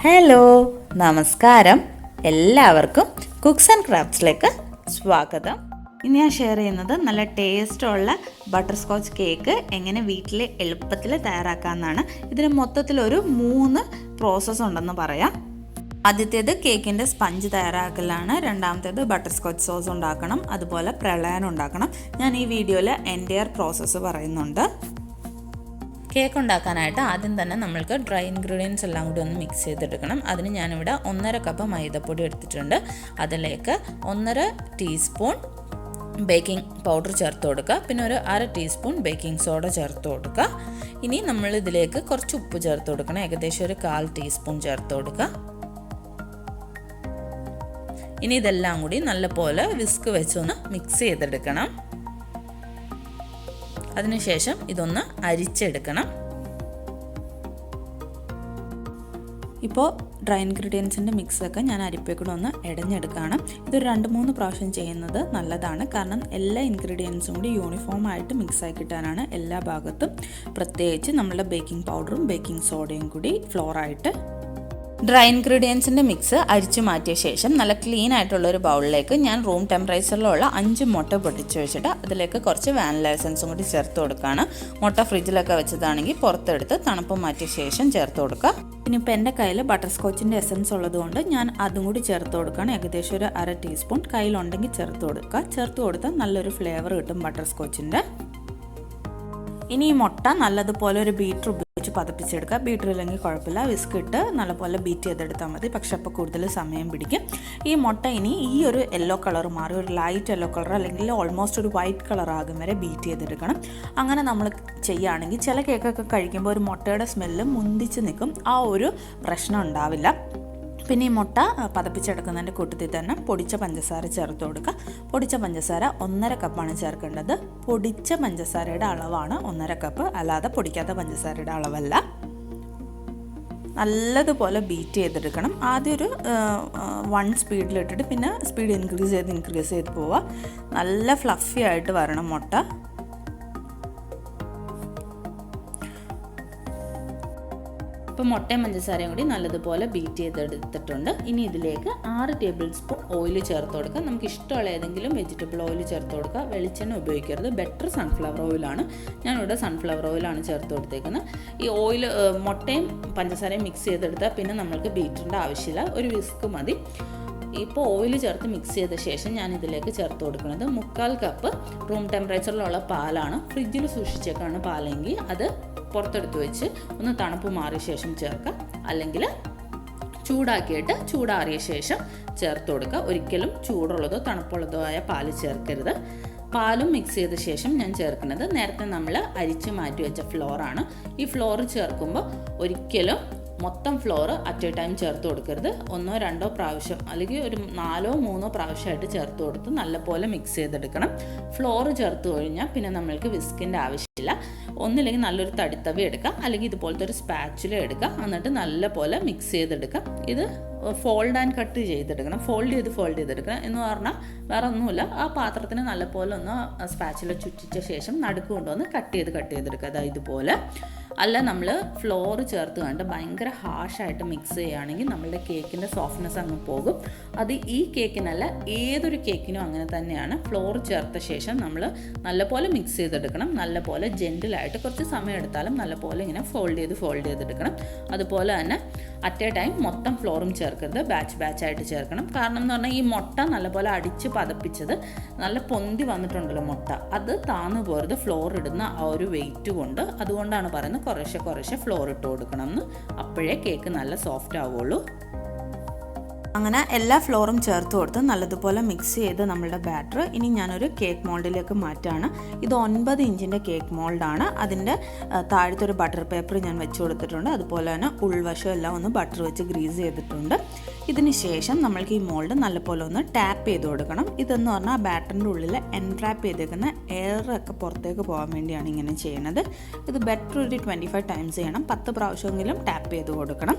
Hello, നമസ്കാരം. എല്ലാവർക്കും cooks and ക്രാഫ്റ്റ്സിലേക്ക് സ്വാഗതം. ഇനി ഞാൻ ഷെയർ ചെയ്യുന്നത് നല്ല ടേസ്റ്റുള്ള ബട്ടർ സ്കോച്ച് കേക്ക് എങ്ങനെ വീട്ടിൽ എളുപ്പത്തിൽ തയ്യാറാക്കാമെന്നാണ്. ഇതിന് മൊത്തത്തിലൊരു 3 പ്രോസസ്സ് ഉണ്ടെന്ന് പറയാം. ആദ്യത്തേത് കേക്കിൻ്റെ സ്പഞ്ച് തയ്യാറാക്കലാണ്. രണ്ടാമത്തേത് ബട്ടർ സ്കോച്ച് സോസ് ഉണ്ടാക്കണം, അതുപോലെ പ്രളയനം ഉണ്ടാക്കണം. ഞാൻ ഈ വീഡിയോയിൽ എൻ്റയർ പ്രോസസ്സ് പറയുന്നുണ്ട്. കേക്ക് ഉണ്ടാക്കാനായിട്ട് ആദ്യം തന്നെ നമ്മൾക്ക് ഡ്രൈ ഇൻഗ്രീഡിയൻസ് എല്ലാം കൂടി ഒന്ന് മിക്സ് ചെയ്തെടുക്കണം. അതിന് ഞാനിവിടെ 1.5 കപ്പ് മൈദപ്പൊടി എടുത്തിട്ടുണ്ട്. അതിലേക്ക് 1.5 ടീസ്പൂൺ ബേക്കിംഗ് പൗഡർ ചേർത്ത് കൊടുക്കുക. പിന്നെ ഒരു 1/2 ടീസ്പൂൺ ബേക്കിംഗ് സോഡ ചേർത്ത് കൊടുക്കുക. ഇനി നമ്മൾ ഇതിലേക്ക് കുറച്ച് ഉപ്പ് ചേർത്ത് കൊടുക്കണം. ഏകദേശം ഒരു 1/4 ടീസ്പൂൺ ചേർത്ത് കൊടുക്കുക. ഇനി ഇതെല്ലാം കൂടി നല്ലപോലെ വിസ്ക് വെച്ചൊന്ന് മിക്സ് ചെയ്തെടുക്കണം. അതിനുശേഷം ഇതൊന്ന് അരിച്ചെടുക്കണം. ഇപ്പോൾ ഡ്രൈ ഇൻഗ്രീഡിയൻസിൻ്റെ മിക്സൊക്കെ ഞാൻ അരിപ്പേക്കൂടെ ഒന്ന് ഇടഞ്ഞെടുക്കുകയാണ്. ഇതൊരു 2-3 പ്രാവശ്യം ചെയ്യുന്നത് നല്ലതാണ്. കാരണം എല്ലാ ഇൻഗ്രീഡിയൻസും കൂടി യൂണിഫോം ആയിട്ട് മിക്സായി കിട്ടാനാണ് എല്ലാ ഭാഗത്തും. പ്രത്യേകിച്ച് നമ്മളുടെ ബേക്കിംഗ് പൗഡറും ബേക്കിംഗ് സോഡയും കൂടി ഫ്ലോറായിട്ട്. ഡ്രൈ ഇൻഗ്രീഡിയൻസിൻ്റെ മിക്സ് അരിച്ചു മാറ്റിയ ശേഷം നല്ല ക്ലീൻ ആയിട്ടുള്ളൊരു ബൗളിലേക്ക് ഞാൻ റൂം ടെമ്പറേച്ചറിലുള്ള 5 മുട്ട പൊട്ടിച്ച് വെച്ചിട്ട് അതിലേക്ക് കുറച്ച് വാനില എസൻസും കൂടി ചേർത്ത് കൊടുക്കുകയാണ്. മുട്ട ഫ്രിഡ്ജിലൊക്കെ വെച്ചതാണെങ്കിൽ പുറത്തെടുത്ത് തണുപ്പ് മാറ്റിയ ശേഷം ചേർത്ത് കൊടുക്കുക. പിന്നെ ഇപ്പോൾ എൻ്റെ കയ്യിൽ ബട്ടർ സ്കോച്ചിൻ്റെ എസൻസ് ഉള്ളതുകൊണ്ട് ഞാൻ അതും കൂടി ചേർത്ത് കൊടുക്കുകയാണ്. ഏകദേശം ഒരു 1/2 ടീസ്പൂൺ കയ്യിലുണ്ടെങ്കിൽ ചേർത്ത് കൊടുക്കുക. ചേർത്ത് കൊടുത്താൽ നല്ലൊരു ഫ്ലേവർ കിട്ടും ബട്ടർ സ്കോച്ചിൻ്റെ. ഇനി ഈ മുട്ട നല്ലതുപോലെ ഒരു ബീറ്റർ ഉപയോഗിച്ച് പതപ്പിച്ചെടുക്കുക. ബീറ്റർ ഇല്ലെങ്കിൽ കുഴപ്പമില്ല, വിസ്ക് ഇട്ട് നല്ലപോലെ ബീറ്റ് ചെയ്തെടുത്താൽ മതി. പക്ഷെ അപ്പോൾ കൂടുതൽ സമയം പിടിക്കും. ഈ മുട്ട ഇനി ഈ ഒരു യെല്ലോ കളർ മാറി ഒരു ലൈറ്റ് യെല്ലോ കളർ അല്ലെങ്കിൽ ഓൾമോസ്റ്റ് ഒരു വൈറ്റ് കളർ ആകും വരെ ബീറ്റ് ചെയ്തെടുക്കണം. അങ്ങനെ നമ്മൾ ചെയ്യുകയാണെങ്കിൽ ചില കേക്കൊക്കെ കഴിക്കുമ്പോൾ ഒരു മുട്ടയുടെ സ്മെല്ല് മുന്തിച്ച് നിൽക്കും. ആ ഒരു പ്രശ്നം ഉണ്ടാവില്ല. പിന്നെ ഈ മുട്ട പതപ്പിച്ചെടുക്കുന്നതിൻ്റെ കൂട്ടത്തിൽ തന്നെ പൊടിച്ച പഞ്ചസാര ചേർത്ത് കൊടുക്കുക. പൊടിച്ച പഞ്ചസാര 1.5 കപ്പാണ് ചേർക്കേണ്ടത്. പൊടിച്ച പഞ്ചസാരയുടെ അളവാണ് 1.5 കപ്പ്, അല്ലാതെ പൊടിക്കാത്ത പഞ്ചസാരയുടെ അളവല്ല. നല്ലതുപോലെ ബീറ്റ് ചെയ്തെടുക്കണം. ആദ്യം ഒരു 1 സ്പീഡിലിട്ടിട്ട് പിന്നെ സ്പീഡ് ഇൻക്രീസ് ചെയ്ത് പോവുക. നല്ല ഫ്ലഫി ആയിട്ട് വരണം മുട്ട. ഇപ്പോൾ മുട്ടയും പഞ്ചസാരയും കൂടി നല്ലതുപോലെ ബീറ്റ് ചെയ്തെടുത്തിട്ടുണ്ട്. ഇനി ഇതിലേക്ക് 6 ടേബിൾ സ്പൂൺ ഓയിൽ ചേർത്ത് കൊടുക്കുക. നമുക്ക് ഇഷ്ടമുള്ള ഏതെങ്കിലും വെജിറ്റബിൾ ഓയിൽ ചേർത്ത് കൊടുക്കുക. വെളിച്ചെണ്ണ ഉപയോഗിക്കരുത്. ബെറ്റർ സൺഫ്ലവർ ഓയിലാണ്. ഞാനിവിടെ സൺഫ്ലവർ ഓയിലാണ് ചേർത്ത് കൊടുത്തേക്കുന്നത്. ഈ ഓയിൽ മുട്ടയും പഞ്ചസാരയും മിക്സ് ചെയ്തെടുത്താൽ പിന്നെ നമ്മൾക്ക് ബീറ്ററിൻ്റെ ആവശ്യമില്ല. ഒരു വിസ്ക് മതി. ഇപ്പോൾ ഓയിൽ ചേർത്ത് മിക്സ് ചെയ്ത ശേഷം ഞാൻ ഇതിലേക്ക് ചേർത്ത് കൊടുക്കുന്നത് 3/4 കപ്പ് റൂം ടെമ്പറേച്ചറിലുള്ള പാലാണ്. ഫ്രിഡ്ജിൽ സൂക്ഷിച്ചേക്കാണ് പാലെങ്കിൽ അത് പുറത്തെടുത്ത് വെച്ച് ഒന്ന് തണുപ്പ് മാറിയ ശേഷം ചേർക്കുക. അല്ലെങ്കിൽ ചൂടാക്കിയിട്ട് ചൂടാറിയ ശേഷം ചേർത്ത് കൊടുക്കുക. ഒരിക്കലും ചൂടുള്ളതോ തണുപ്പുള്ളതോ ആയ പാല് ചേർക്കരുത്. പാലും മിക്സ് ചെയ്ത ശേഷം ഞാൻ ചേർക്കുന്നത് നേരത്തെ നമ്മൾ അരിച്ച് മാറ്റി വെച്ച ഫ്ലോറാണ്. ഈ ഫ്ലോർ ചേർക്കുമ്പോൾ ഒരിക്കലും മൊത്തം ഫ്ലോർ അറ്റ് എ ടൈം ചേർത്ത് കൊടുക്കരുത്. 1-2 പ്രാവശ്യം അല്ലെങ്കിൽ ഒരു 4-3 പ്രാവശ്യമായിട്ട് ചേർത്ത് കൊടുത്ത് നല്ലപോലെ മിക്സ് ചെയ്തെടുക്കണം. ഫ്ലോർ ചേർത്ത് കഴിഞ്ഞാൽ പിന്നെ നമ്മൾക്ക് വിസ്കിൻ്റെ ആവശ്യമില്ല. ഒന്നില്ലെങ്കിൽ നല്ലൊരു തടിത്തവി എടുക്കാം, അല്ലെങ്കിൽ ഇതുപോലത്തെ ഒരു സ്പാച്ചുല എടുക്കാം. എന്നിട്ട് നല്ലപോലെ മിക്സ് ചെയ്തെടുക്കാം. ഇത് ഫോൾഡ് ആൻഡ് കട്ട് ചെയ്തെടുക്കണം. ഫോൾഡ് ചെയ്തെടുക്കണം എന്ന് പറഞ്ഞാൽ വേറെ ഒന്നുമില്ല. ആ പാത്രത്തിന് നല്ലപോലെ ഒന്ന് സ്പാച്ചുല ചുറ്റിച്ച ശേഷം നടുക്ക് കൊണ്ടുവന്ന് കട്ട് ചെയ്തെടുക്കുക. അതായത് ഇതുപോലെ. അല്ല നമ്മൾ ഫ്ലോർ ചേർത്ത് കണ്ട് ഭയങ്കര ഹാഷായിട്ട് മിക്സ് ചെയ്യുകയാണെങ്കിൽ നമ്മളുടെ കേക്കിൻ്റെ സോഫ്റ്റ്നെസ് അങ്ങ് പോകും. അത് ഈ കേക്കിനല്ല, ഏതൊരു കേക്കിനും അങ്ങനെ തന്നെയാണ്. ഫ്ലോർ ചേർത്ത ശേഷം നമ്മൾ നല്ലപോലെ മിക്സ് ചെയ്തെടുക്കണം. നല്ലപോലെ ജെൻറ്റിലായിട്ട് കുറച്ച് സമയം എടുത്താലും നല്ലപോലെ ഇങ്ങനെ ഫോൾഡ് ചെയ്തെടുക്കണം. അതുപോലെ തന്നെ അറ്റ് എ ടൈം മൊത്തം ഫ്ലോറും ചേർക്കരുത്. ബാച്ചായിട്ട് ചേർക്കണം. കാരണം എന്ന് പറഞ്ഞാൽ ഈ മുട്ട നല്ലപോലെ അടിച്ച് പതപ്പിച്ചത് നല്ല പൊന്തി വന്നിട്ടുണ്ടല്ലോ മുട്ട, അത് താന്നു പോരുത് ഫ്ലോർ ഇടുന്ന ആ ഒരു വെയിറ്റ് കൊണ്ട്. അതുകൊണ്ടാണ് പറയുന്നത് കുറേശ്ശെ ഫ്ലോർ ഇട്ട് കൊടുക്കണം എന്ന്. അപ്പോഴേ കേക്ക് നല്ല സോഫ്റ്റ് ആവുള്ളൂ. അങ്ങനെ എല്ലാ ഫ്ലോറും ചേർത്ത് കൊടുത്ത് നല്ലതുപോലെ മിക്സ് ചെയ്ത് നമ്മളുടെ ബാറ്റർ ഇനി ഞാനൊരു കേക്ക് മോൾഡിലേക്ക് മാറ്റാണ്. ഇത് 9 ഇഞ്ചിൻ്റെ കേക്ക് മോൾഡാണ്. അതിൻ്റെ താഴത്തെ ഒരു ബട്ടർ പേപ്പർ ഞാൻ വെച്ച് കൊടുത്തിട്ടുണ്ട്. അതുപോലെ തന്നെ ഉൾവശം എല്ലാം ഒന്ന് ബട്ടർ വെച്ച് ഗ്രീസ് ചെയ്തിട്ടുണ്ട്. ഇതിന് ശേഷം നമ്മൾക്ക് ഈ മോൾഡ് നല്ലപോലെ ഒന്ന് ടാപ്പ് ചെയ്ത് കൊടുക്കണം. ഇതെന്ന് പറഞ്ഞാൽ ആ ബാറ്ററിൻ്റെ ഉള്ളിൽ എൻട്രാപ്പ് ചെയ്തേക്കുന്ന എയറൊക്കെ പുറത്തേക്ക് പോകാൻ വേണ്ടിയാണ് ഇങ്ങനെ ചെയ്യുന്നത്. ഇത് ബെറ്റർ ഒരു 25 ടൈംസ് ചെയ്യണം. 10 പ്രാവശ്യമെങ്കിലും ടാപ്പ് ചെയ്ത് കൊടുക്കണം.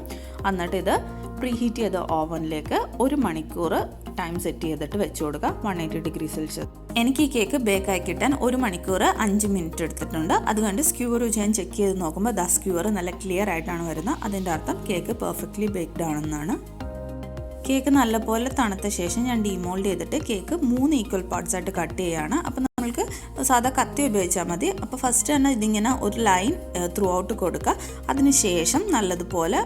എന്നിട്ട് ഇത് പ്രീഹീറ്റ് ചെയ്ത ഓവനിലേക്ക് 1 മണിക്കൂർ ടൈം സെറ്റ് ചെയ്തിട്ട് വെച്ച് കൊടുക്കുക 180 ഡിഗ്രി സെൽഷ്യസ്. എനിക്ക് ഈ കേക്ക് ബേക്കായി കിട്ടാൻ 1 മണിക്കൂർ 5 മിനിറ്റ് എടുത്തിട്ടുണ്ട്. അതുകൊണ്ട് സ്ക്യൂർ ഞാൻ ചെക്ക് ചെയ്ത് നോക്കുമ്പോൾ ദാ സ്ക്യൂർ നല്ല ക്ലിയർ ആയിട്ടാണ് വരുന്നത്. അതിൻ്റെ അർത്ഥം കേക്ക് പെർഫെക്റ്റ്ലി ബേക്ക്ഡ് ആണെന്നാണ്. കേക്ക് നല്ലപോലെ തണുത്ത ശേഷം ഞാൻ ഡീമോൾഡ് ചെയ്തിട്ട് കേക്ക് 3 ഈക്വൽ പാർട്സ് ആയിട്ട് കട്ട് ചെയ്യുകയാണ്. അപ്പോൾ നമ്മൾക്ക് സാധാ കത്തി ഉപയോഗിച്ചാൽ മതി. അപ്പോൾ ഫസ്റ്റ് തന്നെ ഇതിങ്ങനെ ഒരു ലൈൻ ത്രൂ ഔട്ട് കൊടുക്കുക. അതിനുശേഷം നല്ലതുപോലെ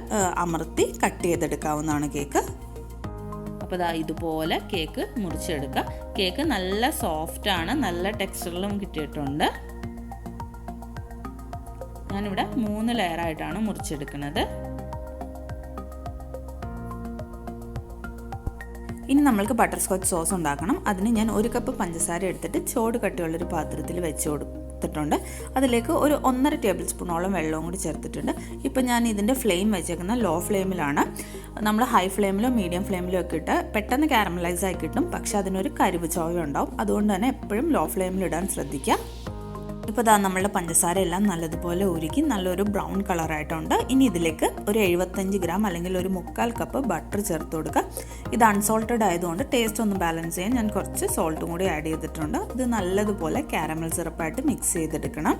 അമർത്തി കട്ട് ചെയ്തെടുക്കാവുന്നതാണ് കേക്ക്. അപ്പോൾ ഇതാ ഇതുപോലെ കേക്ക് മുറിച്ചെടുക്കുക. കേക്ക് നല്ല സോഫ്റ്റാണ്, നല്ല ടെക്സ്ചറിലും കിട്ടിയിട്ടുണ്ട്. ഞാനിവിടെ 3 ലെയറായിട്ടാണ് മുറിച്ചെടുക്കുന്നത്. ഇനി നമ്മൾക്ക് ബട്ടർ സ്കോച്ച് സോസ് ഉണ്ടാക്കണം. അതിന് ഞാൻ 1 കപ്പ് പഞ്ചസാര എടുത്തിട്ട് ചോട് കട്ടിയുള്ളൊരു പാത്രത്തിൽ വെച്ച് കൊടുത്തിട്ടുണ്ട്. അതിലേക്ക് ഒരു 1.5 ടേബിൾ സ്പൂണോളം വെള്ളവും കൂടി ചേർത്തിട്ടുണ്ട്. ഇപ്പം ഞാൻ ഇതിൻ്റെ ഫ്ലെയിം വെച്ചേക്കുന്ന ലോ ഫ്ലെയിമിലാണ്. നമ്മൾ ഹൈ ഫ്ലെയിമിലോ മീഡിയം ഫ്ലെയിമിലോ ഒക്കെ ഇട്ട് പെട്ടെന്ന് കാരമലൈസ് ആയി കിട്ടും. പക്ഷേ അതിനൊരു കരിവ് ചൊവ ഉണ്ടാവും. അതുകൊണ്ട് തന്നെ എപ്പോഴും ലോ ഫ്ലെയിമിൽ ഇടാൻ ശ്രദ്ധിക്കുക. ഇപ്പോൾ ദാ നമ്മളുടെ പഞ്ചസാര എല്ലാം നല്ലതുപോലെ ഉരുക്കി നല്ലൊരു ബ്രൗൺ കളറായിട്ടുണ്ട്. ഇനി ഇതിലേക്ക് ഒരു 75 ഗ്രാം അല്ലെങ്കിൽ ഒരു 3/4 കപ്പ് ബട്ടർ ചേർത്ത് കൊടുക്കുക. ഇത് അൺസോൾട്ടഡ് ആയതുകൊണ്ട് ടേസ്റ്റ് ഒന്ന് ബാലൻസ് ചെയ്യാൻ ഞാൻ കുറച്ച് സോൾട്ടും കൂടി ആഡ് ചെയ്തിട്ടുണ്ട്. ഇത് നല്ലതുപോലെ കാരമൽ സിറപ്പായിട്ട് മിക്സ് ചെയ്തെടുക്കണം.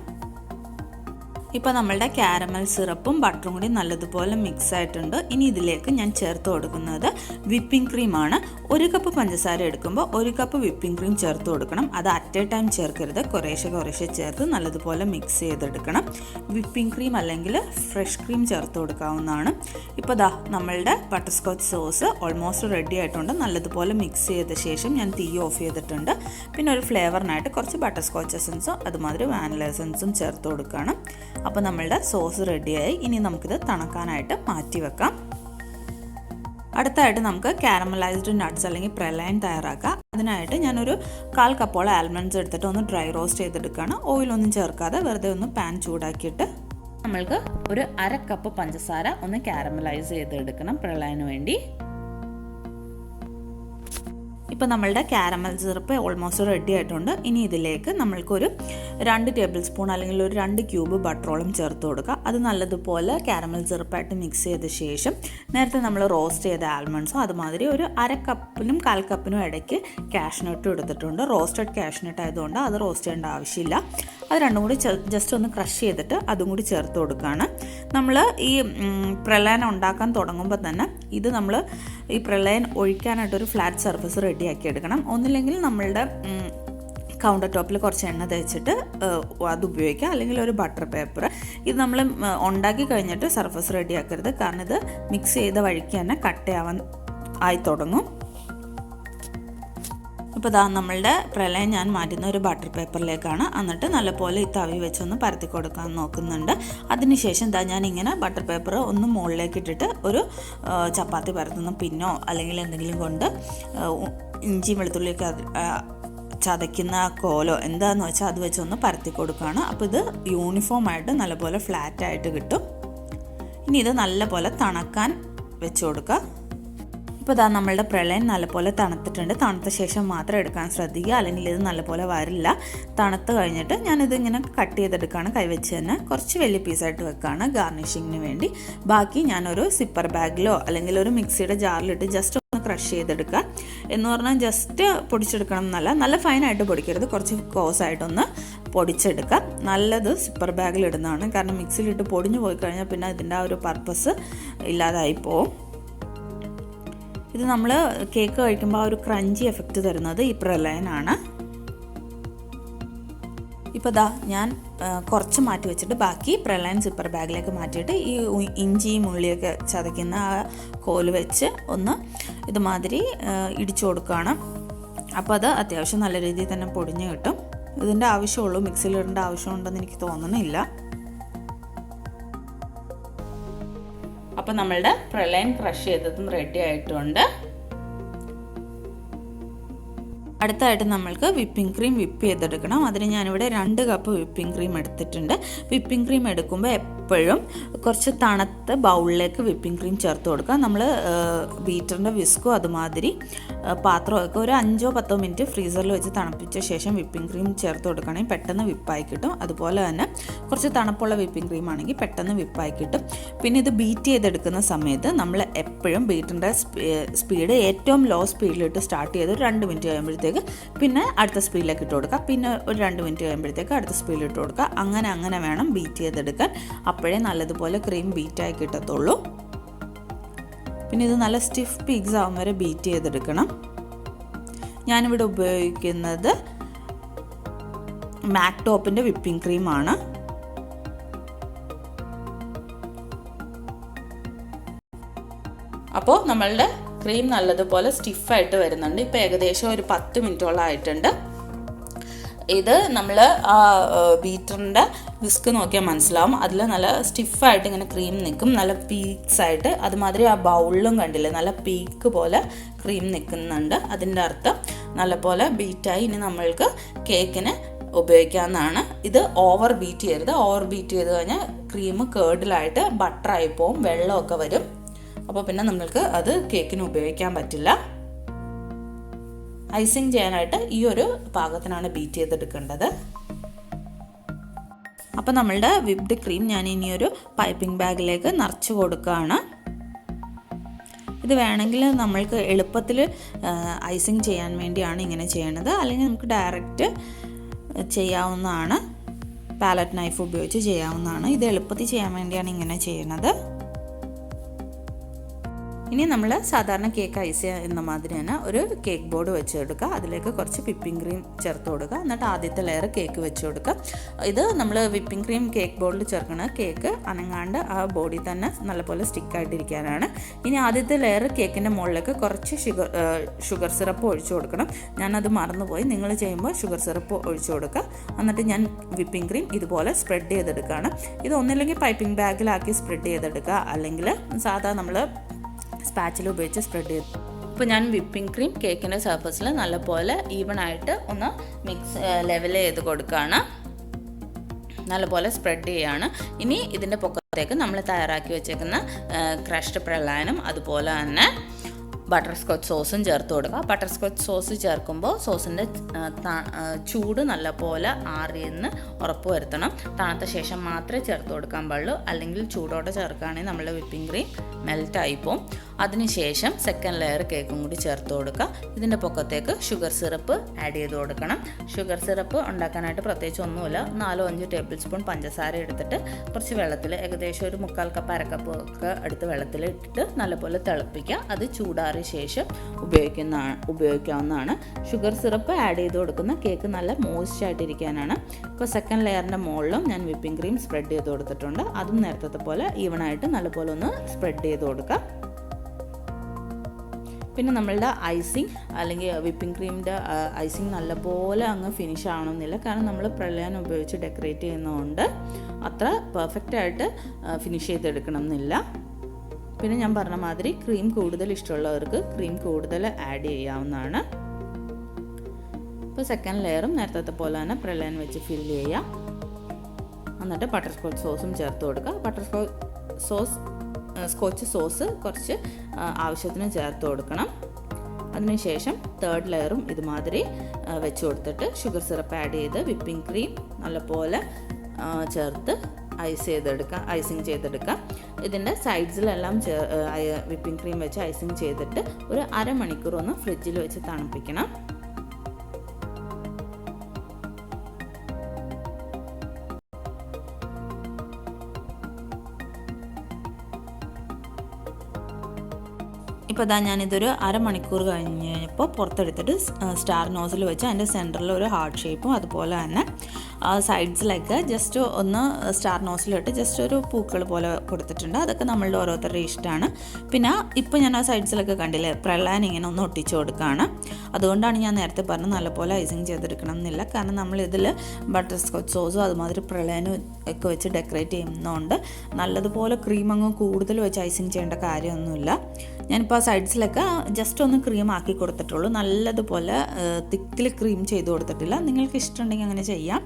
ഇപ്പോൾ നമ്മളുടെ കാരമൽ സിറപ്പും ബട്ടറും കൂടി നല്ലതുപോലെ മിക്സ് ആയിട്ടുണ്ട്. ഇനി ഇതിലേക്ക് ഞാൻ ചേർത്ത് കൊടുക്കുന്നത് വിപ്പിംഗ് ക്രീമാണ്. 1 കപ്പ് പഞ്ചസാര എടുക്കുമ്പോൾ 1 കപ്പ് വിപ്പിംഗ് ക്രീം ചേർത്ത് കൊടുക്കണം. അത് അറ്റ് എ ടൈം ചേർക്കരുത്, കുറേശ്ശെ ചേർത്ത് നല്ലതുപോലെ മിക്സ് ചെയ്തെടുക്കണം. വിപ്പിംഗ് ക്രീം അല്ലെങ്കിൽ ഫ്രഷ് ക്രീം ചേർത്ത് കൊടുക്കാവുന്നതാണ്. ഇപ്പോൾ ദാ നമ്മളുടെ butter scotch sauce almost ready ആയിട്ടുണ്ട്. നല്ലതുപോലെ മിക്സ് ചെയ്ത ശേഷം ഞാൻ തീ ഓഫ് ചെയ്തിട്ടുണ്ട്. പിന്നെ ഒരു ഫ്ലേവറിനായിട്ട് കുറച്ച് ബട്ടർ സ്കോച്ച് എസൻസും അതുമാതിരി വാനില എസൻസും ചേർത്ത് കൊടുക്കുകയാണ്. അപ്പോൾ നമ്മളുടെ സോസ് റെഡിയായി. ഇനി നമുക്കിത് തണുക്കാനായിട്ട് മാറ്റി വെക്കാം. അടുത്തായിട്ട് നമുക്ക് കാരമലൈസ്ഡ് നട്ട്സ് അല്ലെങ്കിൽ പ്രലൈൻ തയ്യാറാക്കാം. അതിനായിട്ട് ഞാനൊരു 1/4 കപ്പോളം ആൽമണ്ട്സ് എടുത്തിട്ട് ഒന്ന് ഡ്രൈ റോസ്റ്റ് ചെയ്തെടുക്കുകയാണ്. ഓയിലൊന്നും ചേർക്കാതെ വെറുതെ ഒന്ന് പാൻ ചൂടാക്കിയിട്ട് നമ്മൾക്ക് ഒരു 1/2 കപ്പ് പഞ്ചസാര ഒന്ന് കാരമലൈസ് ചെയ്തെടുക്കണം പ്രലൈന് വേണ്ടി. ഇപ്പോൾ നമ്മളുടെ കാരമൽ സിറപ്പ് ഓൾമോസ്റ്റ് റെഡി ആയിട്ടുണ്ട്. ഇനി ഇതിലേക്ക് നമ്മൾക്കൊരു 2 ടേബിൾ സ്പൂൺ അല്ലെങ്കിൽ ഒരു 2 ക്യൂബ് ബട്ടറോളം ചേർത്ത് കൊടുക്കുക. അത് നല്ലതുപോലെ കാരമൽ സിറപ്പായിട്ട് മിക്സ് ചെയ്ത ശേഷം നേരത്തെ നമ്മൾ റോസ്റ്റ് ചെയ്ത ആൽമണ്ട്സും അതുമാതിരി ഒരു 1/2 കപ്പിനും 1/4 കപ്പിനും ഇടയ്ക്ക് കാഷ്നട്ടും എടുത്തിട്ടുണ്ട്. റോസ്റ്റഡ് കാഷ്നട്ട് ആയതുകൊണ്ട് അത് റോസ്റ്റ് ചെയ്യേണ്ട ആവശ്യമില്ല. അത് രണ്ടും കൂടി ജസ്റ്റ് ഒന്ന് ക്രഷ് ചെയ്തിട്ട് അതും കൂടി ചേർത്ത് കൊടുക്കുകയാണ്. നമ്മൾ ഈ പ്രളയൻ ഉണ്ടാക്കാൻ തുടങ്ങുമ്പോൾ തന്നെ ഇത് നമ്മൾ ഈ പ്രളയൻ ഒഴിക്കാനായിട്ടൊരു ഫ്ലാറ്റ് സർഫസ് റെഡിയാക്കി എടുക്കണം. ഒന്നില്ലെങ്കിൽ നമ്മളുടെ കൗണ്ടർ ടോപ്പിൽ കുറച്ച് എണ്ണ തേച്ചിട്ട് അത് ഉപയോഗിക്കുക, അല്ലെങ്കിൽ ഒരു ബട്ടർ പേപ്പർ. ഇത് നമ്മൾ ഉണ്ടാക്കി കഴിഞ്ഞിട്ട് സർഫസ് റെഡിയാക്കരുത്, കാരണം ഇത് മിക്സ് ചെയ്ത വഴിക്ക് തന്നെ കട്ടയാവാൻ ആയി തുടങ്ങും. ഇപ്പോൾ ഇതാ നമ്മളുടെ പ്രളയം ഞാൻ മാറ്റുന്ന ഒരു ബട്ടർ പേപ്പറിലേക്കാണ്. എന്നിട്ട് നല്ലപോലെ ഈ തവി വെച്ചൊന്ന് പരത്തി കൊടുക്കാൻ നോക്കുന്നുണ്ട്. അതിനുശേഷം ഇതാ ഞാനിങ്ങനെ ബട്ടർ പേപ്പർ ഒന്ന് മുകളിലേക്ക് ഇട്ടിട്ട് ഒരു ചപ്പാത്തി പരത്തുന്ന പിന്നോ അല്ലെങ്കിൽ എന്തെങ്കിലും കൊണ്ട് ഇഞ്ചി വെളുത്തുള്ളിയൊക്കെ ചതയ്ക്കുന്ന കോലോ എന്താണെന്ന് വെച്ചാൽ അത് വെച്ചൊന്ന് പരത്തി കൊടുക്കുകയാണ്. അപ്പോൾ ഇത് യൂണിഫോമായിട്ട് നല്ലപോലെ ഫ്ലാറ്റായിട്ട് കിട്ടും. ഇനി ഇത് നല്ലപോലെ തണുക്കാൻ വെച്ച് കൊടുക്കുക. ഇപ്പോൾ ഇതാ നമ്മളുടെ പ്രളയം നല്ലപോലെ തണുത്തിട്ടുണ്ട്. തണുത്ത ശേഷം മാത്രം എടുക്കാൻ ശ്രദ്ധിക്കുക, അല്ലെങ്കിൽ ഇത് നല്ലപോലെ വരില്ല. തണുത്ത് കഴിഞ്ഞിട്ട് ഞാനിത് ഇങ്ങനെ കട്ട് ചെയ്തെടുക്കുകയാണ്. കൈവച്ച് തന്നെ കുറച്ച് വലിയ പീസായിട്ട് വെക്കുകയാണ് ഗാർണിഷിങ്ങിന് വേണ്ടി. ബാക്കി ഞാനൊരു സിപ്പർ ബാഗിലോ അല്ലെങ്കിൽ ഒരു മിക്സിയുടെ ജാറിലിട്ട് ജസ്റ്റ് ഒന്ന് ക്രഷ് ചെയ്തെടുക്കുക. എന്ന് പറഞ്ഞാൽ ജസ്റ്റ് പൊടിച്ചെടുക്കണം എന്നല്ല, നല്ല ഫൈനായിട്ട് പൊടിക്കരുത്, കുറച്ച് കോസായിട്ടൊന്ന് പൊടിച്ചെടുക്കുക. നല്ലത് സിപ്പർ ബാഗിലിടുന്നതാണ്, കാരണം മിക്സിയിലിട്ട് പൊടിഞ്ഞു പോയി കഴിഞ്ഞാൽ പിന്നെ ഇതിൻ്റെ ആ ഒരു പർപ്പസ് ഇല്ലാതായി പോവും. ഇത് നമ്മൾ കേക്ക് കഴിക്കുമ്പോൾ ആ ഒരു ക്രഞ്ചി എഫക്റ്റ് തരുന്നത് ഈ പ്രളയനാണ്. ഇപ്പോൾ ദാ ഞാൻ കുറച്ച് മാറ്റി വെച്ചിട്ട് ബാക്കി പ്രളയൻ സിപ്പർ ബാഗിലേക്ക് മാറ്റിയിട്ട് ഈ ഇഞ്ചിയും ഉള്ളിയൊക്കെ ചതയ്ക്കുന്ന ആ കോല് വെച്ച് ഒന്ന് ഇതുമാതിരി ഇടിച്ചു കൊടുക്കുകയാണ്. അപ്പോൾ അത് അത്യാവശ്യം നല്ല രീതിയിൽ തന്നെ പൊടിഞ്ഞ് കിട്ടും. ഇതിൻ്റെ ആവശ്യമുള്ളൂ, മിക്സിയിലിടേണ്ട ആവശ്യമുണ്ടെന്ന് എനിക്ക് തോന്നുന്നില്ല. അപ്പോൾ നമ്മളുടെ പ്രളയൻ ക്രഷ് ചെയ്തതും റെഡി ആയിട്ടുണ്ട്. അടുത്തായിട്ട് നമ്മൾക്ക് വിപ്പിംഗ് ക്രീം വിപ്പ് ചെയ്തെടുക്കണം. അതിന് ഞാനിവിടെ 2 കപ്പ് വിപ്പിംഗ് ക്രീം എടുത്തിട്ടുണ്ട്. വിപ്പിംഗ് ക്രീം എടുക്കുമ്പോൾ എപ്പോഴും കുറച്ച് തണുത്ത ബൗളിലേക്ക് വിപ്പിംഗ് ക്രീം ചേർത്ത് കൊടുക്കുക. നമ്മൾ ബീറ്ററിൻ്റെ വിസ്കോ അതുമാതിരി പാത്രമൊക്കെ ഒരു 5-10 മിനിറ്റ് ഫ്രീസറിൽ വെച്ച് തണുപ്പിച്ച ശേഷം വിപ്പിംഗ് ക്രീം ചേർത്ത് കൊടുക്കുകയാണെങ്കിൽ പെട്ടെന്ന് വിപ്പായി കിട്ടും. അതുപോലെ തന്നെ കുറച്ച് തണുപ്പുള്ള വിപ്പിംഗ് ക്രീം ആണെങ്കിൽ പെട്ടെന്ന് വിപ്പായി കിട്ടും. പിന്നെ ഇത് ബീറ്റ് ചെയ്തെടുക്കുന്ന സമയത്ത് നമ്മൾ എപ്പോഴും ബീറ്ററിൻ്റെ സ്പീഡ് ഏറ്റവും ലോ സ്പീഡിലിട്ട് സ്റ്റാർട്ട് ചെയ്ത് ഒരു 2 മിനിറ്റ് കഴിയുമ്പോഴത്തേക്ക് പിന്നെ അടുത്ത സ്പീഡിലേക്ക് ഇട്ട് കൊടുക്കുക. പിന്നെ ഒരു 2 മിനിറ്റ് കഴിയുമ്പോഴത്തേക്ക് അടുത്ത സ്പീഡിൽ ഇട്ട് കൊടുക്കുക. അങ്ങനെ വേണം ബീറ്റ് ചെയ്തെടുക്കാൻ. അപ്പോഴേ നല്ലതുപോലെ ക്രീം ബീറ്റായി കിട്ടത്തുള്ളൂ. പിന്നെ ഇത് നല്ല സ്റ്റിഫ് പീക്സ് ആവും വരെ ബീറ്റ് ചെയ്തെടുക്കണം. ഞാനിവിടെ ഉപയോഗിക്കുന്നത് മാക് ടോപ്പിൻ്റെ വിപ്പിംഗ് ക്രീമാണ്. അപ്പോൾ നമ്മളുടെ ക്രീം നല്ലതുപോലെ സ്റ്റിഫായിട്ട് വരുന്നുണ്ട്. ഇപ്പോൾ ഏകദേശം ഒരു 10 മിനിറ്റോളം ആയിട്ടുണ്ട്. ഇത് നമ്മൾ ആ ബീറ്ററിൻ്റെ വിസ്ക് നോക്കിയാൽ മനസ്സിലാവും. അതിൽ നല്ല സ്റ്റിഫായിട്ട് ഇങ്ങനെ ക്രീം നിൽക്കും, നല്ല പീക്സ് ആയിട്ട്. അതുമാതിരി ആ ബൗളിലും കണ്ടില്ലേ, നല്ല പീക്ക് പോലെ ക്രീം നിൽക്കുന്നുണ്ട്. അതിൻ്റെ അർത്ഥം നല്ലപോലെ ബീറ്റായി. ഇനി നമ്മൾക്ക് കേക്കിന് ഉപയോഗിക്കാവുന്നതാണ്. ഇത് ഓവർ ബീറ്റ് ചെയ്യരുത്. ഓവർ ബീറ്റ് ചെയ്ത് കഴിഞ്ഞാൽ ക്രീം കേർഡിലായിട്ട് ബട്ടറായി പോവും, വെള്ളമൊക്കെ വരും. അപ്പോൾ പിന്നെ നമ്മൾക്ക് അത് കേക്കിന് ഉപയോഗിക്കാൻ പറ്റില്ല. ഐസിങ് ചെയ്യാനായിട്ട് ഈ ഒരു പാകത്തിനാണ് ബീറ്റ് ചെയ്തെടുക്കേണ്ടത്. അപ്പോൾ നമ്മളുടെ വിപ്ഡ് ക്രീം ഞാൻ ഇനി ഒരു പൈപ്പിംഗ് ബാഗിലേക്ക് നിറച്ച് കൊടുക്കുകയാണ്. ഇത് വേണമെങ്കിൽ നമ്മൾക്ക് എളുപ്പത്തിൽ ഐസിങ് ചെയ്യാൻ വേണ്ടിയാണ് ഇങ്ങനെ ചെയ്യണത്. അല്ലെങ്കിൽ നമുക്ക് ഡയറക്റ്റ് ചെയ്യാവുന്നതാണ്, പാലറ്റ് നൈഫ് ഉപയോഗിച്ച് ചെയ്യാവുന്നതാണ്. ഇത് എളുപ്പത്തിൽ ചെയ്യാൻ വേണ്ടിയാണ് ഇങ്ങനെ ചെയ്യുന്നത്. ഇനി നമ്മൾ സാധാരണ കേക്ക് ഐസ് ചെയ്യുന്ന മാതിരി തന്നെ ഒരു കേക്ക് ബോർഡ് വെച്ച് കൊടുക്കുക. അതിലേക്ക് കുറച്ച് വിപ്പിംഗ് ക്രീം ചേർത്ത് കൊടുക്കുക. എന്നിട്ട് ആദ്യത്തെ ലെയർ കേക്ക് വെച്ച് കൊടുക്കുക. ഇത് നമ്മൾ വിപ്പിംഗ് ക്രീം കേക്ക് ബോർഡിൽ ചേർക്കുന്ന കേക്ക് അനങ്ങാണ്ട് ആ ബോഡിൽ തന്നെ നല്ലപോലെ സ്റ്റിക്കായിട്ടിരിക്കാനാണ്. ഇനി ആദ്യത്തെ ലെയർ കേക്കിൻ്റെ മുകളിലേക്ക് കുറച്ച് ഷുഗർ സിറപ്പ് ഒഴിച്ചു കൊടുക്കണം. ഞാനത് മറന്നുപോയി. നിങ്ങൾ ചെയ്യുമ്പോൾ ഷുഗർ സിറപ്പ് ഒഴിച്ചു കൊടുക്കുക. എന്നിട്ട് ഞാൻ വിപ്പിംഗ് ക്രീം ഇതുപോലെ സ്പ്രെഡ് ചെയ്തെടുക്കുകയാണ്. ഇത് ഒന്നില്ലെങ്കിൽ പൈപ്പിംഗ് ബാഗിലാക്കി സ്പ്രെഡ് ചെയ്തെടുക്കുക, അല്ലെങ്കിൽ സാധാ നമ്മൾ സ്പാച്ചിൽ ഉപയോഗിച്ച് സ്പ്രെഡ് ചെയ്ത്. ഇപ്പോൾ ഞാൻ വിപ്പിംഗ് ക്രീം കേക്കിൻ്റെ സർഫസിൽ നല്ലപോലെ ഈവണായിട്ട് ഒന്ന് ലെവൽ ചെയ്ത് കൊടുക്കുകയാണ്. നല്ലപോലെ സ്പ്രെഡ് ചെയ്യുകയാണ്. ഇനി ഇതിൻ്റെ പൊക്കത്തേക്ക് നമ്മൾ തയ്യാറാക്കി വെച്ചേക്കുന്ന ക്രഷ്ഡ് പ്രളയനും അതുപോലെ തന്നെ ബട്ടർ സ്കോച്ച് സോസും ചേർത്ത് കൊടുക്കുക. ബട്ടർ സ്കോച്ച് സോസ് ചേർക്കുമ്പോൾ സോസിൻ്റെ ചൂട് നല്ലപോലെ ആറിയെന്ന് ഉറപ്പ് വരുത്തണം. തണുത്ത ശേഷം മാത്രമേ ചേർത്ത് കൊടുക്കാൻ പാടുള്ളൂ. അല്ലെങ്കിൽ ചൂടോടെ ചേർക്കുകയാണെങ്കിൽ നമ്മൾ വിപ്പിംഗ് ക്രീം മെൽറ്റായിപ്പോവും. അതിനുശേഷം സെക്കൻഡ് ലെയർ കേക്കും കൂടി ചേർത്ത് കൊടുക്കുക. ഇതിൻ്റെ പൊക്കത്തേക്ക് ഷുഗർ സിറപ്പ് ആഡ് ചെയ്ത് കൊടുക്കണം. ഷുഗർ സിറപ്പ് ഉണ്ടാക്കാനായിട്ട് പ്രത്യേകിച്ച് ഒന്നുമില്ല. 4-5 ടേബിൾ സ്പൂൺ പഞ്ചസാര എടുത്തിട്ട് കുറച്ച് വെള്ളത്തിൽ, ഏകദേശം ഒരു 1/4 കപ്പ് 1/2 കപ്പ് ഒക്കെ എടുത്ത് വെള്ളത്തിൽ ഇട്ടിട്ട് നല്ലപോലെ തിളപ്പിക്കുക. അത് ചൂടാറിയ ശേഷം ഉപയോഗിക്കാവുന്നതാണ്. ഷുഗർ സിറപ്പ് ആഡ് ചെയ്ത് കൊടുക്കുന്ന കേക്ക് നല്ല മോയ്സ്റ്റ് ആയിട്ടിരിക്കാനാണ്. ഇപ്പോൾ സെക്കൻഡ് ലെയറിൻ്റെ മുകളിലും ഞാൻ വിപ്പിംഗ് ക്രീം സ്പ്രെഡ് ചെയ്ത് കൊടുത്തിട്ടുണ്ട്. അതും നേരത്തെ പോലെ ഈവണായിട്ട് നല്ലപോലെ ഒന്ന് സ്പ്രെഡ് ചെയ്ത് കൊടുക്കുക. പിന്നെ നമ്മളുടെ ഐസിങ് അല്ലെങ്കിൽ വിപ്പിംഗ് ക്രീമിൻ്റെ ഐസിങ് നല്ലപോലെ അങ്ങ് ഫിനിഷ് ആവണമെന്നില്ല. കാരണം നമ്മൾ പ്രളയം ഉപയോഗിച്ച് ഡെക്കറേറ്റ് ചെയ്യുന്നതുകൊണ്ട് അത്ര പെർഫെക്റ്റായിട്ട് ഫിനിഷ് ചെയ്തെടുക്കണം എന്നില്ല. പിന്നെ ഞാൻ പറഞ്ഞ മാതിരി ക്രീം കൂടുതൽ ഇഷ്ടമുള്ളവർക്ക് ക്രീം കൂടുതൽ ആഡ് ചെയ്യാവുന്നതാണ്. ഇപ്പോൾ സെക്കൻഡ് ലെയറും നേരത്തെ പോലെ തന്നെ പ്രളയം വെച്ച് ഫില്ല് ചെയ്യാം. എന്നിട്ട് ബട്ടർ സ്കോച്ച് സോസും ചേർത്ത് കൊടുക്കുക. ബട്ടർ സ്കോച്ച് സോസ് കുറച്ച് ആവശ്യത്തിന് ചേർത്ത് കൊടുക്കണം. അതിനുശേഷം തേർഡ് ലെയറും ഇതുമാതിരി വെച്ച് കൊടുത്തിട്ട് ഷുഗർ സിറപ്പ് ആഡ് ചെയ്ത് വിപ്പിംഗ് ക്രീം നല്ലപോലെ ചേർത്ത് ഐസിങ് ചെയ്തെടുക്കാം. ഇതിൻ്റെ സൈഡ്സിലെല്ലാം വിപ്പിംഗ് ക്രീം വെച്ച് ഐസിങ് ചെയ്തിട്ട് ഒരു 1/2 മണിക്കൂർ ഒന്ന് ഫ്രിഡ്ജിൽ വെച്ച് തണുപ്പിക്കണം. ഇപ്പോൾ ഞാനിതൊരു 1/2 മണിക്കൂർ കഴിഞ്ഞപ്പോൾ പുറത്തെടുത്തിട്ട് സ്റ്റാർ നോസിൽ വെച്ച് അതിൻ്റെ സെൻറ്ററിൽ ഒരു ഹാർട്ട് ഷേപ്പും അതുപോലെ തന്നെ സൈഡ്സിലൊക്കെ ജസ്റ്റ് ഒന്ന് സ്റ്റാർ നോസിലിട്ട് ജസ്റ്റ് ഒരു പൂക്കൾ പോലെ കൊടുത്തിട്ടുണ്ട്. അതൊക്കെ നമ്മളുടെ ഓരോരുത്തരുടെ ഇഷ്ടമാണ്. പിന്നെ ഇപ്പോൾ ഞാൻ ആ സൈഡ്സിലൊക്കെ കണ്ടില്ലേ, പ്രളയം ഇങ്ങനെ ഒന്ന് ഒട്ടിച്ചു കൊടുക്കുകയാണ്. അതുകൊണ്ടാണ് ഞാൻ നേരത്തെ പറഞ്ഞത് നല്ലപോലെ ഐസിങ് ചെയ്തെടുക്കണം എന്നില്ല. കാരണം നമ്മളിതിൽ ബട്ടർ സ്കോച്ച് സോസും അതുമാതിരി പ്രളയനും ഒക്കെ വെച്ച് ഡെക്കറേറ്റ് ചെയ്യുന്നതുകൊണ്ട് നല്ലതുപോലെ ക്രീം അങ്ങ് കൂടുതൽ വെച്ച് ഐസിങ് ചെയ്യേണ്ട കാര്യമൊന്നുമില്ല. ഞാനിപ്പോൾ ആ സൈഡ്സിലൊക്കെ ജസ്റ്റ് ഒന്ന് ക്രീം ആക്കി കൊടുത്തിട്ടുള്ളൂ. നല്ലതുപോലെ തിക്കിൽ ക്രീം ചെയ്ത് കൊടുത്തിട്ടില്ല. നിങ്ങൾക്ക് ഇഷ്ടമുണ്ടെങ്കിൽ അങ്ങനെ ചെയ്യാം.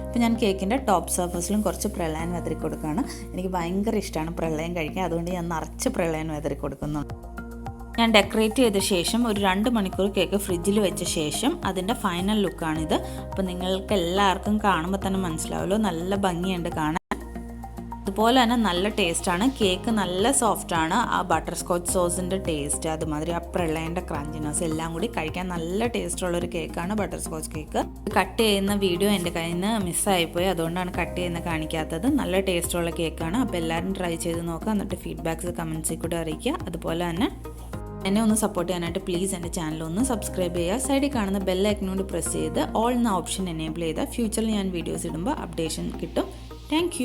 അപ്പോൾ ഞാൻ കേക്കിൻ്റെ ടോപ്പ് സർഫസിലും കുറച്ച് പ്രളയം വെതറി കൊടുക്കുകയാണ്. എനിക്ക് ഭയങ്കര ഇഷ്ടമാണ് പ്രളയം കഴിക്കാൻ, അതുകൊണ്ട് ഞാൻ നിറച്ച് പ്രളയം വെതറി കൊടുക്കുന്നുണ്ട്. ഞാൻ ഡെക്കറേറ്റ് ചെയ്ത ശേഷം ഒരു 2 മണിക്കൂർ കേക്ക് ഫ്രിഡ്ജിൽ വെച്ച ശേഷം അതിൻ്റെ ഫൈനൽ ലുക്കാണിത്. അപ്പോൾ നിങ്ങൾക്ക് എല്ലാവർക്കും കാണുമ്പോൾ തന്നെ മനസ്സിലാവുമല്ലോ, നല്ല ഭംഗിയുണ്ട് കാണാൻ. അതുപോലെ തന്നെ നല്ല ടേസ്റ്റാണ്. കേക്ക് നല്ല സോഫ്റ്റാണ്. ആ ബട്ടർ സ്കോച്ച് സോസിൻ്റെ ടേസ്റ്റ്, അതുമാതിരി ആ പ്രളയൻ്റെ ക്രഞ്ചിനെസ് എല്ലാം കൂടി കഴിക്കാൻ നല്ല ടേസ്റ്റുള്ളൊരു കേക്കാണ് ബട്ടർ സ്കോച്ച് കേക്ക്. കട്ട് ചെയ്യുന്ന വീഡിയോ എൻ്റെ കയ്യിൽ നിന്ന് മിസ്സായിപ്പോയി, അതുകൊണ്ടാണ് കട്ട് ചെയ്യുന്ന കാണിക്കാത്തത്. നല്ല ടേസ്റ്റുള്ള കേക്കാണ്. അപ്പോൾ എല്ലാവരും ട്രൈ ചെയ്ത് നോക്കുക, എന്നിട്ട് ഫീഡ്ബാക്ക്സ് കമൻസിൽ കൂടെ അറിയിക്കുക. അതുപോലെ തന്നെ എന്നെ ഒന്ന് സപ്പോർട്ട് ചെയ്യാനായിട്ട് പ്ലീസ് എൻ്റെ ചാനൽ ഒന്ന് സബ്സ്ക്രൈബ് ചെയ്യുക. സൈഡിൽ കാണുന്ന ബെൽ ഐക്കണോട് പ്രസ് ചെയ്ത് ഓൾ എന്ന ഓപ്ഷൻ എനേബിൾ ചെയ്താൽ ഫ്യൂച്ചറിൽ ഞാൻ വീഡിയോസ് ഇടുമ്പോൾ അപ്ഡേഷൻ കിട്ടും. താങ്ക്